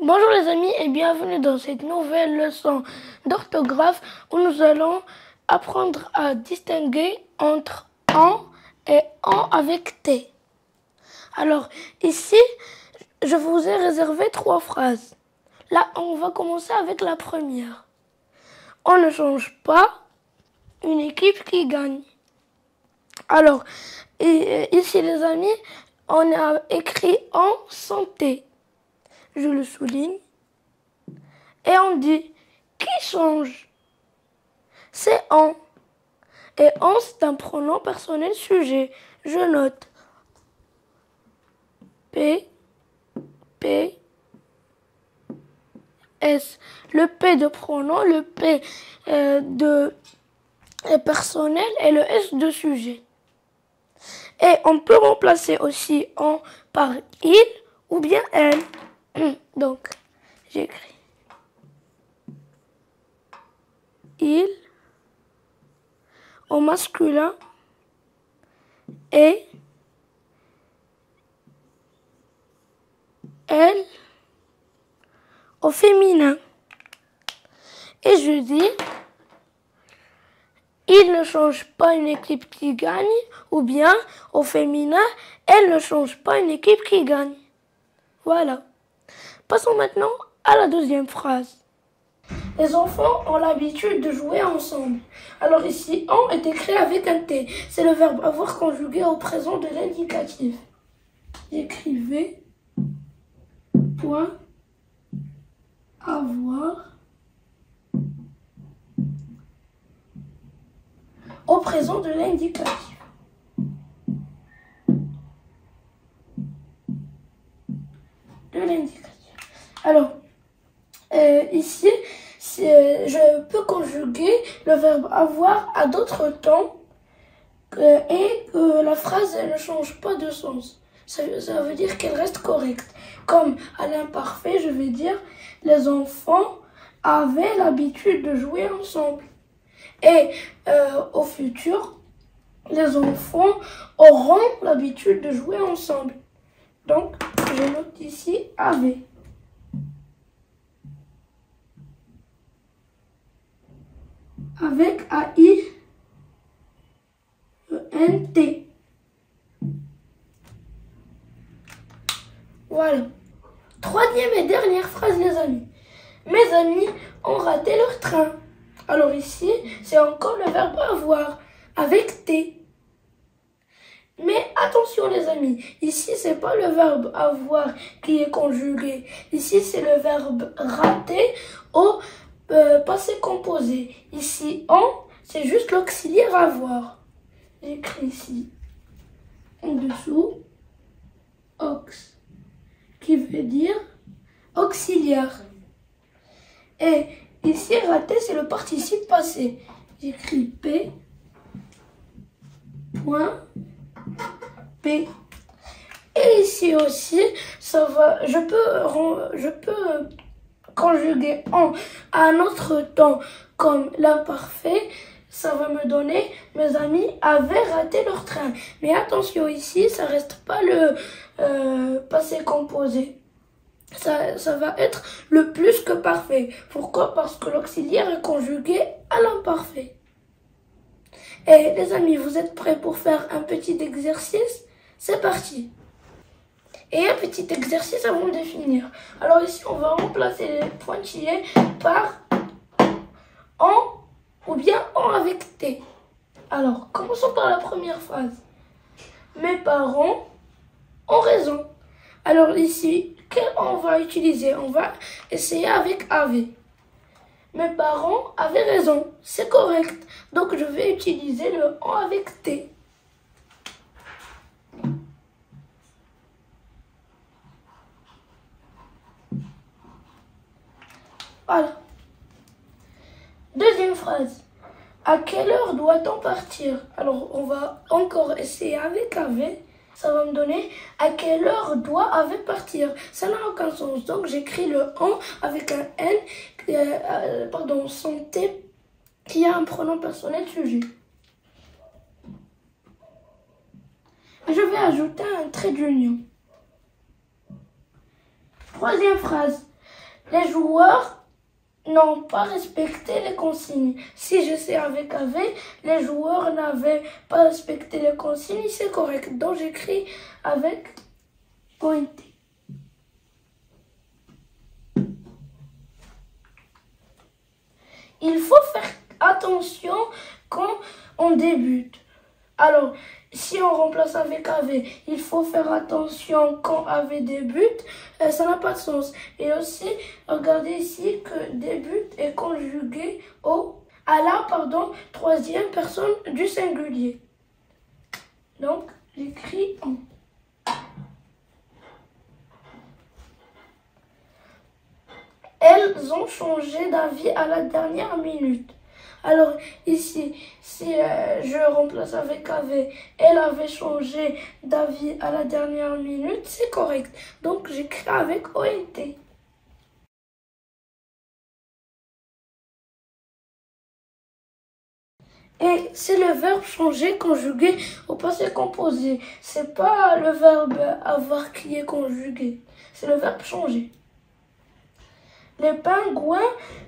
Bonjour les amis et bienvenue dans cette nouvelle leçon d'orthographe où nous allons apprendre à distinguer entre en et en avec T. Alors ici, je vous ai réservé 3 phrases. Là, on va commencer avec la première. On ne change pas une équipe qui gagne. Alors, ici les amis, on a écrit en santé. Je le souligne. Et on dit qui change? C'est en. Et en, c'est un pronom personnel sujet. Je note P, P, S. Le P de pronom, le P de personnel et le S de sujet. Et on peut remplacer aussi en par il ou bien elle. Donc, j'écris il au masculin et elle au féminin. Et je dis, il ne change pas une équipe qui gagne, ou bien au féminin, elle ne change pas une équipe qui gagne. Voilà. Passons maintenant à la deuxième phrase. Les enfants ont l'habitude de jouer ensemble. Alors ici, en est écrit avec un T. C'est le verbe avoir conjugué au présent de l'indicatif. Écrivez point avoir au présent de l'indicatif. Alors, ici, je peux conjuguer le verbe avoir à d'autres temps et la phrase elle ne change pas de sens. Ça veut dire qu'elle reste correcte. Comme à l'imparfait, je vais dire les enfants avaient l'habitude de jouer ensemble. Et au futur, les enfants auront l'habitude de jouer ensemble. Donc, je note ici avait. Avec A-I-E-N-T. Voilà. Troisième et dernière phrase, les amis. Mes amis ont raté leur train. Alors ici, c'est encore le verbe avoir avec T. Mais attention les amis, ici c'est pas le verbe avoir qui est conjugué. Ici c'est le verbe rater au passé composé. Ici en, c'est juste l'auxiliaire avoir. J'écris ici en dessous ox qui veut dire auxiliaire. Et ici rater c'est le participe passé. J'écris P point P. Et ici aussi, ça va, je peux conjuguer en à un autre temps comme l'imparfait. Ça va me donner mes amis avaient raté leur train. Mais attention ici, ça reste pas le passé composé. Ça va être le plus que parfait. Pourquoi? Parce que l'auxiliaire est conjugué à l'imparfait. Et les amis, vous êtes prêts pour faire un petit exercice? C'est parti. Et un petit exercice avant de finir. Alors ici, on va remplacer les pointillés par en ou bien en avec T. Alors, commençons par la première phrase. Mes parents ont raison. Alors ici, quel on va utiliser? On va essayer avec avait. Mes parents avaient raison. C'est correct. Donc, je vais utiliser le en avec T. Voilà. Deuxième phrase. À quelle heure doit-on partir? Alors, on va encore essayer avec avait. Ça va me donner à quelle heure doit avait partir. Ça n'a aucun sens. Donc, j'écris le en avec un N, sans T, qui a un pronom personnel sujet. Je vais ajouter un trait d'union. Troisième phrase. les joueurs n'ont pas respecté les consignes. Si j'essaie avec AV, les joueurs n'avaient pas respecté les consignes, c'est correct. Donc j'écris avec ONT. Il faut faire attention quand on débute. Alors, si on remplace avec AV, il faut faire attention quand AV débute, ça n'a pas de sens. Et aussi, regardez ici que débute est conjugué à la troisième personne du singulier. Donc, j'écris en. Elles ont changé d'avis à la dernière minute. Alors ici, si je remplace avec AV, elle avait changé d'avis à la dernière minute, c'est correct. Donc j'écris avec ONT. Et c'est le verbe changer conjugué au passé composé. C'est pas le verbe avoir qui est conjugué. C'est le verbe changer. Les pingouins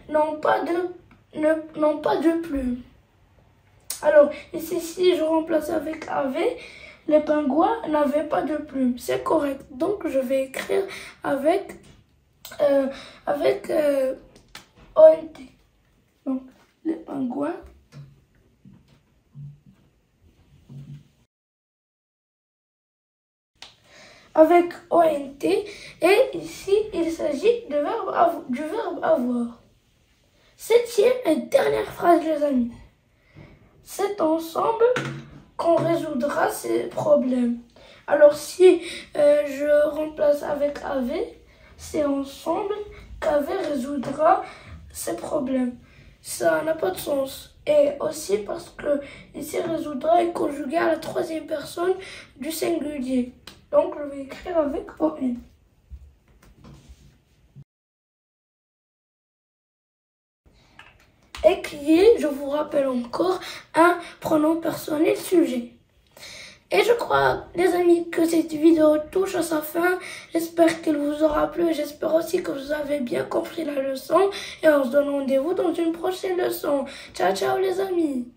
n'ont pas de plumes. Alors, ici, si je remplace avec AV, les pingouins n'avaient pas de plumes. C'est correct. Donc, je vais écrire avec ONT. Donc, les pingouins avec ONT. Et ici, il s'agit du verbe avoir. Septième et dernière phrase, les amis. C'est ensemble qu'on résoudra ces problèmes. Alors, si je remplace avec AV, c'est ensemble qu'AV résoudra ces problèmes. Ça n'a pas de sens. Et aussi parce que ici, résoudra est conjugué à la troisième personne du singulier. Donc, je vais écrire avec ON. Et qui est, je vous rappelle encore, un pronom personnel sujet. Et je crois, les amis, que cette vidéo touche à sa fin. J'espère qu'elle vous aura plu. J'espère aussi que vous avez bien compris la leçon. Et on se donne rendez-vous dans une prochaine leçon. Ciao, ciao les amis!